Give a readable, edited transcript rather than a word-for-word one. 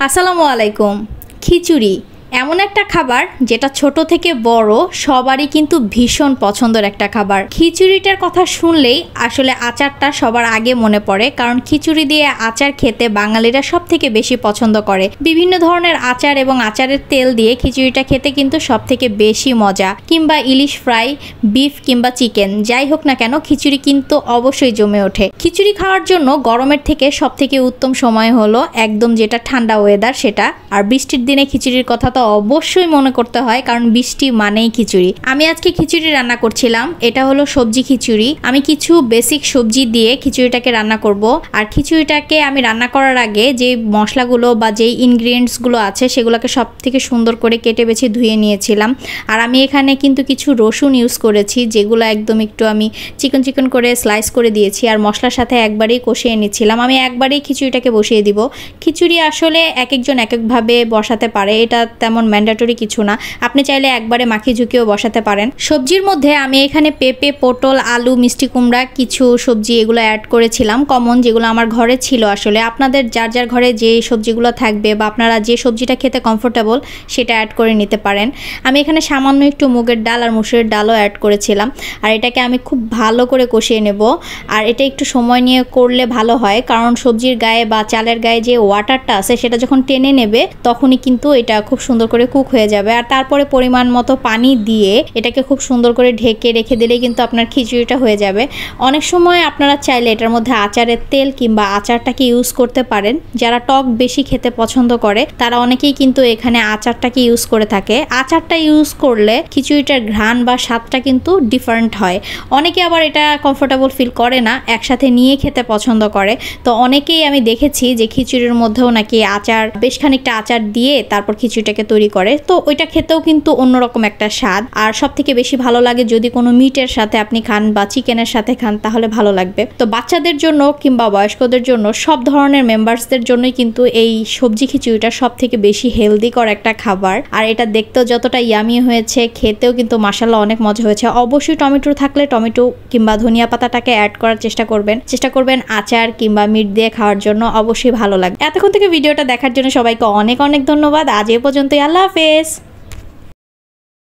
আসসালামু আলাইকুম। খিচুড়ি এমন একটা খাবার যেটা ছোট থেকে বড় সবারই কিন্তু ভীষণ পছন্দের একটা খাবার। খিচুড়িটার কথা শুনলেই আসলে আচারটা সবার আগে মনে পড়ে, কারণ খিচুড়ি দিয়ে আচার খেতে বাঙালিরা সব থেকে বেশি পছন্দ করে। বিভিন্ন ধরনের আচার এবং আচারের তেল দিয়ে খিচুড়িটা খেতে কিন্তু সব থেকে বেশি মজা। কিংবা ইলিশ ফ্রাই, বিফ কিংবা চিকেন, যাই হোক না কেন খিচুড়ি কিন্তু অবশ্যই জমে ওঠে। খিচুড়ি খাওয়ার জন্য গরমের থেকে সব থেকে উত্তম সময় হলো একদম যেটা ঠান্ডা ওয়েদার সেটা। আর বৃষ্টির দিনে খিচুড়ির কথা তো অবশ্যই মনে করতে হয়, কারণ বৃষ্টি মানেই খিচুড়ি। আমি আজকে খিচুড়ি রান্না করছিলাম। এটা হলো সবজি খিচুড়ি। আমি কিছু বেসিক সবজি দিয়ে খিচুড়িটাকে রান্না করব। আর খিচুড়িটাকে আমি রান্না করার আগে যে মশলাগুলো বা যেই ইনগ্রিডিয়েন্টসগুলো আছে সেগুলোকে সব থেকে সুন্দর করে কেটে বেছে ধুয়ে নিয়েছিলাম। আর আমি এখানে কিন্তু কিছু রসুন ইউজ করেছি, যেগুলো একদম একটু আমি চিকন চিকন করে স্লাইস করে দিয়েছি। আর মশলার সাথে একবারেই কষিয়ে নিচ্ছিলাম। আমি একবারেই খিচুড়িটাকে বসিয়ে দিব। খিচুড়ি আসলে এক একজন এক একভাবে বসাতে পারে, এটা তেমন ম্যান্ডেটরি কিছু না। আপনি চাইলে একবারে মাখিয়ে ঝুঁকিয়েও বসাতে পারেন। সবজির মধ্যে আমি এখানে পেঁপে, পটল, আলু, মিষ্টি কুমড়া কিছু সবজি এগুলো অ্যাড করেছিলাম কমন, যেগুলো আমার ঘরে ছিল। আসলে আপনাদের যার যার ঘরে যে সবজিগুলো থাকবে বা আপনারা যে সবজিটা খেতে কমফোর্টেবল সেটা অ্যাড করে নিতে পারেন। আমি এখানে সামান্য একটু মুগের ডাল আর মুসুরের ডালও অ্যাড করেছিলাম। আর এটাকে আমি খুব ভালো করে কষিয়ে নেব। আর এটা একটু সময় নিয়ে করলে ভালো হয়, কারণ সবজির গায়ে বা চালের গায়ে যে ওয়াটারটা আছে সেটা যখন টেনে নেবে তখনই কিন্তু এটা খুব সুন্দর করে কুক হয়ে যাবে। আর তারপরে পরিমাণ মতো পানি দিয়ে এটাকে খুব সুন্দর করে ঢেকে রেখে দিলেই কিন্তু আপনার খিচুড়িটা হয়ে যাবে। অনেক সময় আপনারা চাইলে এটার মধ্যে আচারের তেল কিংবা আচারটাকে ইউজ করতে পারেন। যারা টক বেশি খেতে পছন্দ করে তারা অনেকেই কিন্তু এখানে আচারটাকে ইউজ করে থাকে। আচারটা ইউজ করলে খিচুড়িটার ঘ্রাণ বা স্বাদটা কিন্তু ডিফারেন্ট হয়। অনেকে আবার এটা কমফোর্টেবল ফিল করে না, একসাথে নিয়ে খেতে পছন্দ করে। তো অনেকেই আমি দেখেছি যে খিচুড়ির মধ্যেও নাকি আচার, বেশ খানিকটা আচার দিয়ে তারপর খিচুড়িটাকে তৈরি করে। তো ওইটা খেতেও কিন্তু অন্যরকম একটা স্বাদ। আর সব থেকে বেশি ভালো লাগে যদি কোনো মিটের সাথে আপনি খান বা চিকেনের সাথে খান, তাহলে ভালো লাগবে। তো বাচ্চাদের জন্য কিংবা বয়স্কদের জন্য সব ধরনের মেম্বার্সদের জন্যই কিন্তু এই সবজি খিচুড়িটা সব থেকে বেশি হেলদিকর একটা খাবার। আর এটা দেখতেও যতটা ইয়ামি হয়েছে, খেতেও কিন্তু মাশাআল্লাহ অনেক মজা হয়েছে। অবশ্যই টমেটো থাকলে টমেটো কিংবা ধনিয়া পাতাটাকে অ্যাড করার চেষ্টা করবেন আচার কিংবা মিট দিয়ে খাওয়ার জন্য, অবশ্যই ভালো লাগবে। এতক্ষণ থেকে ভিডিওটা দেখার জন্য সবাইকে অনেক অনেক ধন্যবাদ। আজ এ পর্যন্তই। আল্লাহ হাফেজ।